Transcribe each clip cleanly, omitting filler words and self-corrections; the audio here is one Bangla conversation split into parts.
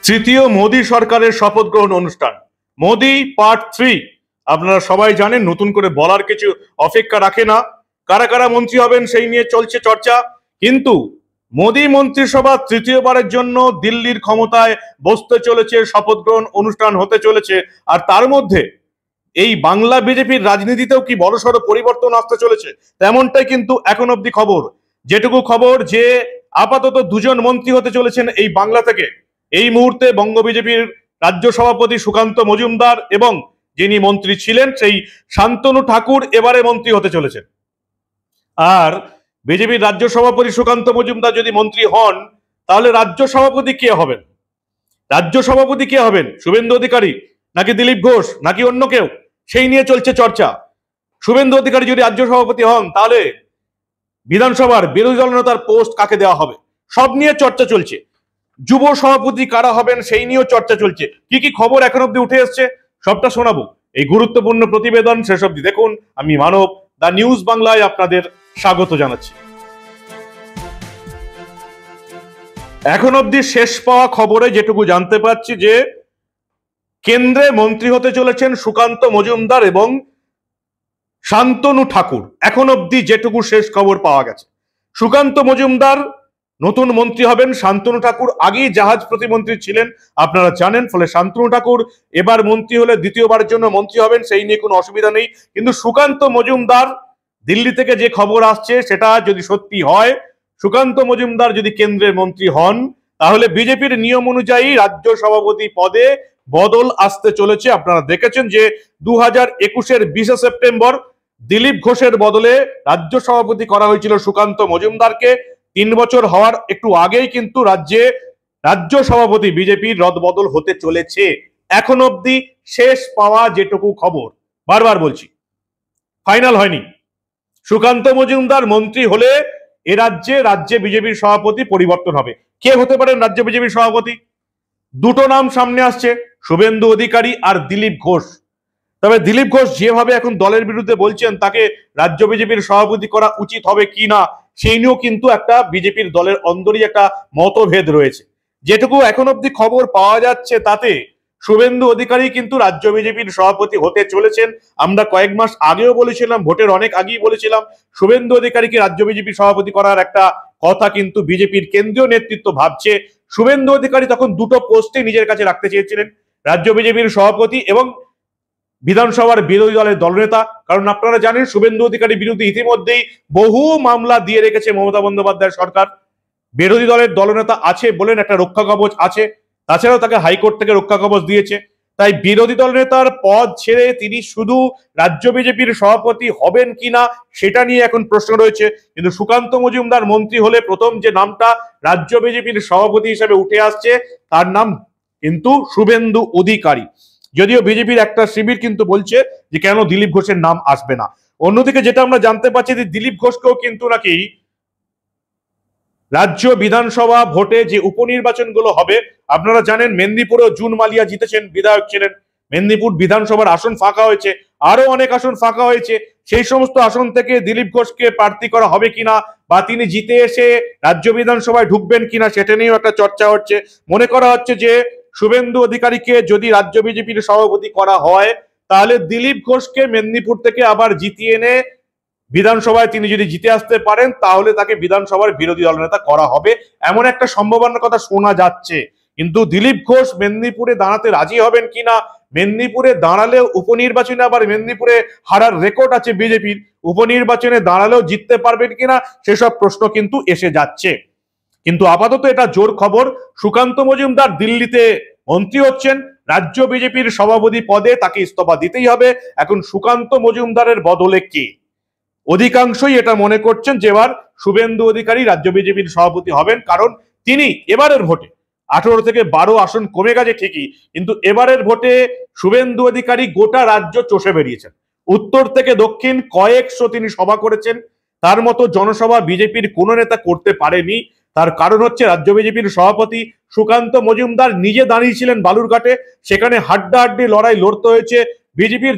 তৃতীয় মোদী সরকারের শপথ গ্রহণ অনুষ্ঠান মোদী পার্ট 3। আপনারা সবাই জানেন, নতুন করে বলার কিছু অপেক্ষা রাখে না। কারা কারা মন্ত্রী হবেন সেই নিয়ে চলছে চর্চা, কিন্তু মোদী মন্ত্রিসভা তৃতীয়বারের জন্য দিল্লির ক্ষমতায় বসতে চলেছে, শপথ গ্রহণ অনুষ্ঠান হতে চলেছে। আর তার মধ্যে এই বাংলা বিজেপির রাজনীতিতেও কি বড়সড় পরিবর্তন আসতে চলেছে, তেমনটাই কিন্তু এখন অব্দি খবর। যেটুকু খবর যে আপাতত দুজন মন্ত্রী হতে চলেছেন এই বাংলা থেকে। এই মুহূর্তে বঙ্গ বিজেপির রাজ্য সভাপতি সুকান্ত মজুমদার এবং যিনি মন্ত্রী ছিলেন সেই শান্তনু ঠাকুর এবারে মন্ত্রী হতে চলেছেন। আর বিজেপির রাজ্য সভাপতি সুকান্ত মজুমদার যদি মন্ত্রী হন, তাহলে রাজ্য সভাপতি কে হবেন? রাজ্য সভাপতি কে হবেন? শুভেন্দু অধিকারী নাকি দিলীপ ঘোষ নাকি অন্য কেউ? সেই নিয়ে চলছে চর্চা। শুভেন্দু অধিকারী যদি রাজ্য সভাপতি হন, তাহলে বিধানসভার বিরোধী দলনেতার পোস্ট কাকে দেওয়া হবে, সব নিয়ে চর্চা চলছে। যুব সভাপতি কারা হবেন সেই নিয়েও চর্চা চলছে। কি কি খবর এখন অব্দি উঠে এসছে সবটা শোনাবো এই গুরুত্বপূর্ণ প্রতিবেদন। শেষ অব্দি দেখুন। আমি মানব, দা নিউজ বাংলায় আপনাদের স্বাগত জানাচ্ছি। এখন অব্দি শেষ পাওয়া খবরে যেটুকু জানতে পারছি যে কেন্দ্রে মন্ত্রী হতে চলেছেন সুকান্ত মজুমদার এবং শান্তনু ঠাকুর। এখন অব্দি যেটুকু শেষ খবর পাওয়া গেছে, সুকান্ত মজুমদার নতুন মন্ত্রী হবেন, শান্তনু ঠাকুর আগেই জাহাজ প্রতিমন্ত্রী ছিলেন আপনারা জানেন। ফলে শান্তনু ঠাকুর এবার মন্ত্রী হলে দ্বিতীয়বারের জন্য মন্ত্রী হবেন, সেই নিয়ে কোনো অসুবিধা নেই। কিন্তু সুকান্ত মজুমদার, দিল্লি থেকে যে খবর আসছে সেটা যদি সত্যি হয়, সুকান্ত মজুমদার যদি কেন্দ্রের মন্ত্রী হন, তাহলে বিজেপির নিয়ম অনুযায়ী রাজ্য সভাপতি পদে বদল আসতে চলেছে। আপনারা দেখেছেন যে 2021-এর 20শে সেপ্টেম্বর দিলীপ ঘোষের বদলে রাজ্য সভাপতি করা হয়েছিল সুকান্ত মজুমদারকে। 3 বছর হওয়ার একটু আগেই কিন্তু রাজ্যে রাজ্য সভাপতি বিজেপির রদবদল হতে চলেছে। এখন অব্দি শেষ পাওয়া যেটুকু খবর, বারবার বলছি, ফাইনাল হয়নি। সুকান্ত মজুমদার মন্ত্রী হলে এ রাজ্যে বিজেপির সভাপতি পরিবর্তন হবে। কে হতে পারেন রাজ্য বিজেপির সভাপতি? দুটো নাম সামনে আসছে, শুভেন্দু অধিকারী আর দিলীপ ঘোষ। তবে দিলীপ ঘোষ যেভাবে এখন দলের বিরুদ্ধে বলছেন, তাকে রাজ্য বিজেপির সভাপতি করা উচিত হবে কিনা সেই নিয়েও কিন্তু একটা বিজেপির দলের অন্দরই একটা মতভেদ রয়েছে। যেটুকু এখন অব্দি খবর পাওয়া যাচ্ছে তাতে শুভেন্দু অধিকারী কিন্তু রাজ্য বিজেপির সভাপতি হতে চলেছেন। আমরা কয়েক মাস আগেও বলেছিলাম, ভোটের অনেক আগেই বলেছিলাম, শুভেন্দু অধিকারীকে রাজ্য বিজেপির সভাপতি করার একটা কথা কিন্তু বিজেপির কেন্দ্রীয় নেতৃত্ব ভাবছে। শুভেন্দু অধিকারী তখন দুটো পোস্টে নিজের কাছে রাখতে চেয়েছিলেন, রাজ্য বিজেপির সভাপতি এবং বিধানসভার বিরোধী দলের দলনেতা। কারণ আপনারা জানেন শুভেন্দু অধিকারী বিরুদ্ধে ইতিমধ্যেই বহু মামলা দিয়ে রেখেছে মমতা বন্দ্যোপাধ্যায়ের সরকার। বিরোধী দলের দলনেতা আছে বলেন একটা রক্ষা কবচ আছে, তাছাড়াও তাকে হাইকোর্ট থেকে রক্ষা কবচ দিয়েছে। তাই বিরোধী দলনেতার পদ ছেড়ে তিনি শুধু রাজ্য বিজেপির সভাপতি হবেন কিনা সেটা নিয়ে এখন প্রশ্ন রয়েছে। কিন্তু সুকান্ত মজুমদার মন্ত্রী হলে প্রথম যে নামটা রাজ্য বিজেপির সভাপতি হিসেবে উঠে আসছে তার নাম কিন্তু শুভেন্দু অধিকারী। যদিও বিজেপির একটা শিবির কিন্তু বলছে যে কেন দিলীপ ঘোষের নাম আসবে না। অন্যদিকে যেটা আমরা জানতে পারছি যে দিলীপ ঘোষকেও কিন্তু নাকি রাজ্য বিধানসভা ভোটে যে উপনির্বাচনগুলো হবে, আপনারা জানেন মেদিনীপুরেও জুন মালিয়া জিতেছেন, বিধায়ক ছিলেন। মেদিনীপুর বিধানসভার আসন ফাঁকা হয়েছে, আরো অনেক আসন ফাঁকা হয়েছে। সেই সমস্ত আসন থেকে দিলীপ ঘোষকে প্রার্থী করা হবে কিনা বা তিনি জিতে এসে রাজ্য বিধানসভায় ঢুকবেন কিনা সেটা নিয়েও একটা চর্চা হচ্ছে। মনে করা হচ্ছে যে শুভেন্দু অধিকারীকে যদি রাজ্য বিজেপির সভাপতি করা হয়, তাহলে দিলীপ ঘোষকে মেদিনীপুর থেকে আবার জিতিয়ে এনে বিধানসভায় তিনি যদি জিতে আসতে পারেন, তাহলে তাকে বিধানসভার বিরোধী দলনেতা করা হবে, এমন একটা সম্ভাবনার কথা শোনা যাচ্ছে। কিন্তু দিলীপ ঘোষ মেদিনীপুরে দাঁড়াতে রাজি হবেন কিনা, মেদিনীপুরে দাঁড়ালে উপনির্বাচনে আবার মেদিনীপুরে হারার রেকর্ড আছে বিজেপির, উপনির্বাচনে দাঁড়ালেও জিততে পারবেন কিনা সেসব প্রশ্ন কিন্তু এসে যাচ্ছে। কিন্তু আপাতত এটা জোর খবর, সুকান্ত মজুমদার দিল্লিতে মন্ত্রী হচ্ছেন, রাজ্য বিজেপির সভাপতি পদে তাকে ইস্তফা দিতেই হবে। এখন সুকান্ত মজুমদারের বদলে কে? অধিকাংশই এটা মনে করছেন যে এবার শুভেন্দু অধিকারী রাজ্য বিজেপির সভাপতি হবেন, কারণ তিনি এবারের ভোটে 18 থেকে 12 আসন কমে গেছে ঠিকই, কিন্তু এবারের ভোটে শুভেন্দু অধিকারী গোটা রাজ্য চষে বেরিয়েছেন। উত্তর থেকে দক্ষিণ কয়েকশো তিনি সভা করেছেন, তার মতো জনসভা বিজেপির কোন নেতা করতে পারেনি। তার কারণ হচ্ছে রাজ্য বিজেপির সভাপতি সুকান্ত মজুমদার নিজে দাঁড়িয়েছিলেন বালুরঘাটে, সেখানে হাড্ডাহাড্ডি লড়াই লড়তে হয়েছে বিজেপির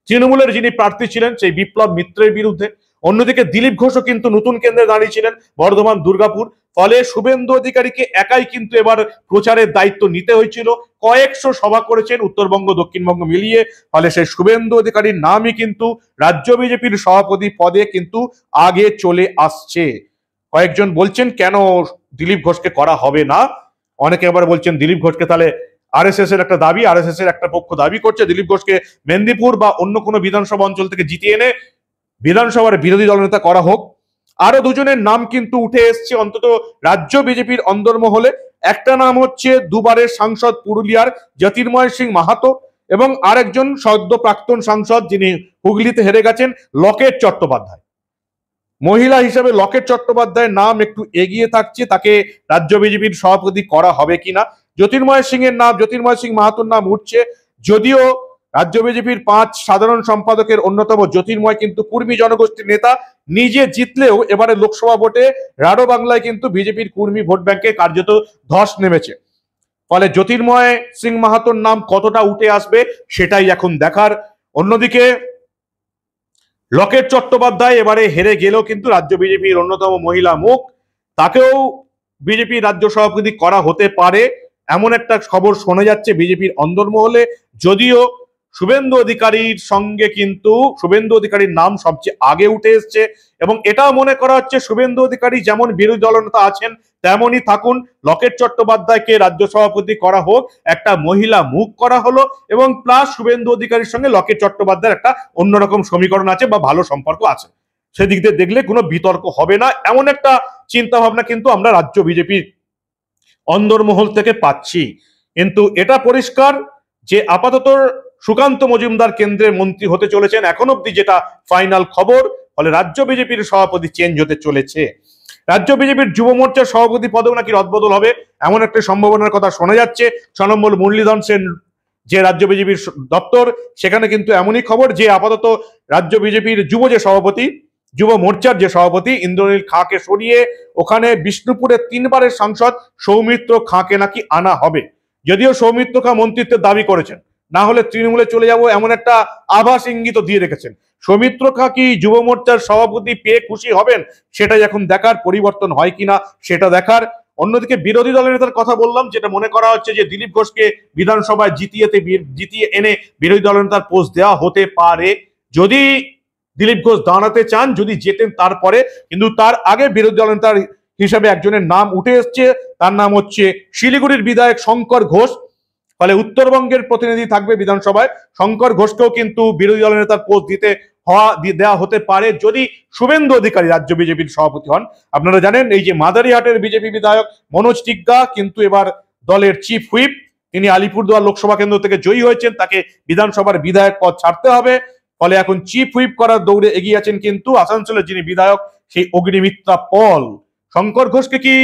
তৃণমূলের যিনি প্রার্থী ছিলেন সেই বিপ্লব মিত্রের বিরুদ্ধে। অন্যদিকে দিলীপ ঘোষও কিন্তু নতুন কেন্দ্রে দাঁড়িয়েছিলেন বর্ধমান দুর্গাপুর। ফলে শুভেন্দু অধিকারীকে একাই কিন্তু এবার প্রচারের দায়িত্ব নিতে হয়েছিল। কয়েকশো সভা করেছেন উত্তরবঙ্গ দক্ষিণবঙ্গ মিলিয়ে। ফলে সেই শুভেন্দু অধিকারীর নামই কিন্তু রাজ্য বিজেপির সভাপতি পদে কিন্তু আগে চলে আসছে। কয়েকজন বলছেন কেন দিলীপ ঘোষকে করা হবে না, অনেকে আবার বলছেন দিলীপ ঘোষকে তাহলে আরএসএস এর একটা দাবি, আরএসএস এর একটা পক্ষ দাবি করছে দিলীপ ঘোষকে মেদিনীপুর বা অন্য কোনো বিধানসভা অঞ্চল থেকে জিতিয়ে এনে বিধানসভার বিরোধী দলনেতা করা হোক। আরো দুজনের নাম কিন্তু উঠে এসছে অন্তত রাজ্য বিজেপির অন্দরমহলে। একটা নাম হচ্ছে দুবারের সাংসদ পুরুলিয়ার জ্যোতির্ময় সিং মাহাতো এবং আরেকজন সদ্য প্রাক্তন সাংসদ যিনি হুগলিতে হেরে গেছেন লকেট চট্টোপাধ্যায়। মহিলা হিসেবে লকেট চট্টোপাধ্যায়ের নাম একটু এগিয়ে থাকছে, তাকে রাজ্য বিজেপির সভাপতি করা হবে কিনা। জ্যোতির্ময় সিং এর নাম, জ্যোতির্ময় সিং মাহাতোর নাম উঠছে, যদিও রাজ্য বিজেপির 5 সাধারণ সম্পাদকের অন্যতম জ্যোতির্ময় কিন্তু কুর্মী জনগোষ্ঠীর নেতা, নিজে জিতলেও এবারে লোকসভা ভোটে রাঢ় বাংলায় কিন্তু বিজেপির কুর্মী ভোট ব্যাংকে কার্যত ধস নেমেছে। ফলে জ্যোতির্ময় সিং মাহাতোর নাম কতটা উঠে আসবে সেটাই এখন দেখার। অন্যদিকে লকেট চট্টোপাধ্যায় এবারে হেরে গেলেও কিন্তু রাজ্য বিজেপির অন্যতম মহিলা মুখ, তাকেও বিজেপি রাজ্য সভাপতি করা হতে পারে এমন একটা খবর শোনা যাচ্ছে বিজেপির অন্দরমহলে। যদিও শুভেন্দু অধিকারীর সঙ্গে কিন্তু শুভেন্দু অধিকারীর নাম সবচেয়ে আগে উঠে এসছে এবং এটাও মনে করা হচ্ছে শুভেন্দু অধিকারী যেমন বিরোধী দলনেতা আছেন তেমনই থাকুন। লকেট চট্টোপাধ্যায়কে রাজ্য সভাপতি করা হোক, একটা মহিলা মুখ করা হলো এবং প্লাস শুভেন্দু অধিকারীর সঙ্গে লকেট চট্টোপাধ্যায়ের একটা অন্যরকম সমীকরণ আছে বা ভালো সম্পর্ক আছে, সেদিক দিয়ে দেখলে কোনো বিতর্ক হবে না এমন একটা চিন্তা ভাবনা কিন্তু আমরা রাজ্য বিজেপির অন্দরমহল থেকে পাচ্ছি। কিন্তু এটা পরিষ্কার যে আপাতত সুকান্ত মজুমদার কেন্দ্রের মন্ত্রী হতে চলেছেন, এখন অব্দি যেটা ফাইনাল খবর। ফলে রাজ্য বিজেপির সভাপতি চেঞ্জ হতে চলেছে। রাজ্য বিজেপির যুব মোর্চার সভাপতি পদেও নাকি রদবদল হবে এমন একটা সম্ভাবনার কথা শোনা যাচ্ছে। 6 নম্বর মুরলীধর সেন যে রাজ্য বিজেপির দপ্তর, সেখানে কিন্তু এমনই খবর যে আপাতত রাজ্য বিজেপির যুব মোর্চার যে সভাপতি ইন্দ্রনীল খাঁকে সরিয়ে ওখানে বিষ্ণুপুরের 3 বারের সাংসদ সৌমিত্র খাঁকে নাকি আনা হবে। যদিও সৌমিত্র খাঁ মন্ত্রিত্বের দাবি করেছেন, না হলে তৃণমূলে চলে যাব এমন একটা আভাস ইঙ্গিত দিয়ে রেখেছেন। সৌমিত্র খাঁ কি যুব মোর্চার সভাপতি পেয়ে খুশি হবেন সেটাই এখন দেখার, পরিবর্তন হয় কিনা সেটা দেখার। অন্যদিকে বিরোধী দলের নেতার কথা বললাম, যেটা মনে করা হচ্ছে যে দিলীপ ঘোষকে বিধানসভায় জিতিয়ে এনে বিরোধী দলের নেতার পোস্ট দেওয়া হতে পারে যদি দিলীপ ঘোষ দাঁড়াতে চান, যদি জেতেন তারপরে। কিন্তু তার আগে বিরোধী দল নেতার হিসাবে একজনের নাম উঠে এসছে, তার নাম হচ্ছে শিলিগুড়ির বিধায়ক শঙ্কর ঘোষ। ফলে উত্তরবঙ্গের প্রতিনিধি থাকবে বিধানসভায়, শঙ্কর ঘোষকেও কিন্তু বিরোধী দলের নেতার পোস্ট দেওয়া হতে পারে যদি শুভেন্দু অধিকারী রাজ্য বিজেপির সভাপতি হন। আপনারা জানেন এই যে মাদারিহাটের বিজেপি বিধায়ক মনোজ টিগ্গা কিন্তু এবার দলের চিফ হুইপ, তিনি আলিপুরদুয়ার লোকসভা কেন্দ্র থেকে জয়ী হয়েছেন, তাকে বিধানসভার বিধায়ক পদ ছাড়তে হবে। ফলে এখন চিফ হুইপ করার দৌড়ে এগিয়ে আছেন কিন্তু আসানসোলের যিনি বিধায়ক সেই অগ্নিমিত্রা পল। শঙ্কর ঘোষকে কি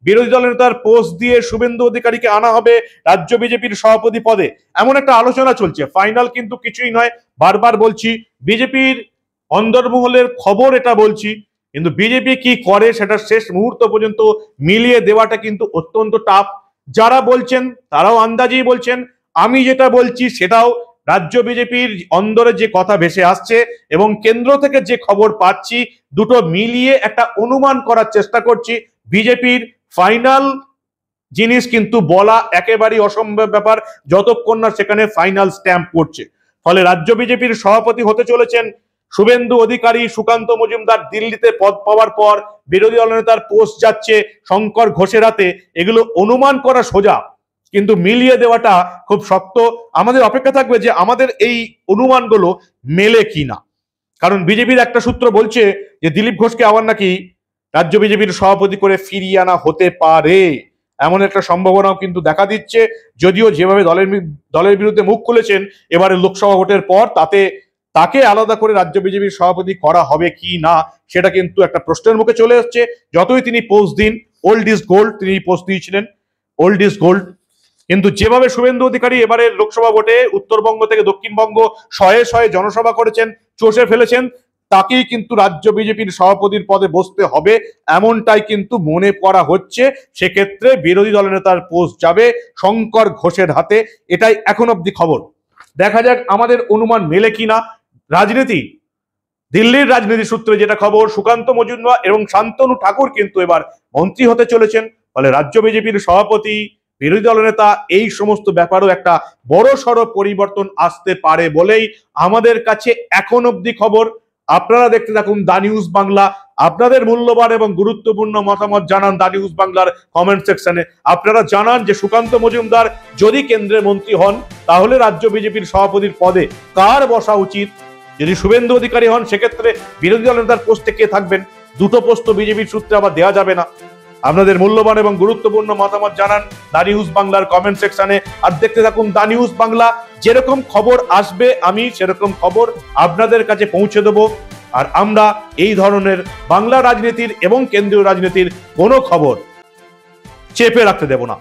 বিরোধী দলের নেতার পোস্ট দিয়ে শুভেন্দু অধিকারীকে আনা হবে রাজ্য বিজেপির সভাপতি পদে এমন একটা আলোচনা চলছে। ফাইনাল কিন্তু কিছুই নয়, বারবার বলছি বিজেপির অন্দরমহলের খবর এটা বলছি, কিন্তু বিজেপি কি করে সেটা শেষ মুহূর্ত পর্যন্ত মিলিয়ে দেওয়াটা কিন্তু অত্যন্ত টাফ। যারা বলছেন তারাও আন্দাজেই বলছেন, আমি যেটা বলছি সেটাও রাজ্য বিজেপির অন্দরে যে কথা ভেসে আসছে এবং কেন্দ্র থেকে যে খবর পাচ্ছি, দুটো মিলিয়ে একটা অনুমান করার চেষ্টা করছি। বিজেপির ফাইনাল জিনিস কিন্তু বলা একেবারেই অসম্ভব ব্যাপার যতক্ষণ না সেখানে ফাইনাল স্ট্যাম্প পড়ছে। ফলে রাজ্য বিজেপির সভাপতি হতে চলেছেন শুভেন্দু অধিকারী। সুকান্ত মজুমদার দিল্লিতে পদ পাওয়ার পর বিরোধী দলনেতার পোস্ট যাচ্ছে শঙ্কর ঘোষের হাতে, এগুলো অনুমান করা সোজা কিন্তু মিলিয়ে দেওয়াটা খুব শক্ত। আমাদের অপেক্ষা থাকবে যে আমাদের এই অনুমানগুলো মেলে কিনা, কারণ বিজেপির একটা সূত্র বলছে যে দিলীপ ঘোষকে আবার নাকি রাজ্য বিজেপির সভাপতি করে ফিরিয়ে আনা হতে পারে এমন একটা সম্ভাবনাও কিন্তু দেখা দিচ্ছে। যদিও যেভাবে দলের বিরুদ্ধে মুখ খুলেছেন এবারে লোকসভা ভোটের পর, তাতে তাকে আলাদা করে রাজ্য বিজেপির সভাপতি করা হবে কি না সেটা কিন্তু একটা প্রশ্নের মুখে চলে আসছে। যতই তিনি পোস্ট দিন, ওল্ড ইজ গোল্ড, তিনি পোস্ট দিয়েছিলেন ওল্ড ইজ গোল্ড, কিন্তু যেভাবে শুভেন্দু অধিকারী এবারে লোকসভা ভোটে উত্তরবঙ্গ থেকে দক্ষিণবঙ্গ শয়ে শয়ে জনসভা করেছেন, চষে ফেলেছেন, তাকেই কিন্তু রাজ্য বিজেপির সভাপতির পদে বসতে হবে এমনটাই কিন্তু মনে করা হচ্ছে। সেক্ষেত্রে বিরোধী দলনেতার পোস্ট যাবে শঙ্কর ঘোষের হাতে, এটাই এখন অব্দি খবর। দেখা যাক আমাদের অনুমান মেলে কিনা। রাজনীতি দিল্লির রাজনীতি সূত্রে যেটা খবর, সুকান্ত মজুমদার এবং শান্তনু ঠাকুর কিন্তু এবার মন্ত্রী হতে চলেছেন। ফলে রাজ্য বিজেপির সভাপতি, বিরোধী দলনেতা, এই সমস্ত ব্যাপারেও একটা বড় সড় পরিবর্তন আসতে পারে বলেই আমাদের কাছে এখন অব্দি খবর। আপনারা দেখতে থাকুন দা নিউজ বাংলা। আপনাদের মূল্যবান এবং গুরুত্বপূর্ণ মতামত জানান দা নিউজ বাংলার কমেন্ট সেকশনে। আপনারা জানান যে সুকান্ত মজুমদার যদি কেন্দ্রের মন্ত্রী হন তাহলে রাজ্য বিজেপির সভাপতির পদে কার বসা উচিত। যদি শুভেন্দু অধিকারী হন সেক্ষেত্রে বিরোধী দল নেতার পোস্টে কে থাকবেন? দুটো পোস্ট বিজেপির সূত্রে আবার দেওয়া যাবে না। আপনাদের মূল্যবান এবং গুরুত্বপূর্ণ মতামত জানান দা নিউজ বাংলার কমেন্ট সেকশনে। আর দেখতে থাকুন দা নিউজ বাংলা। যেরকম খবর আসবে আমি সেরকম খবর আপনাদের কাছে পৌঁছে দেব। আর আমরা এই ধরনের বাংলা রাজনীতির এবং কেন্দ্রীয় রাজনীতির কোনো খবর চেপে রাখতে দেব না।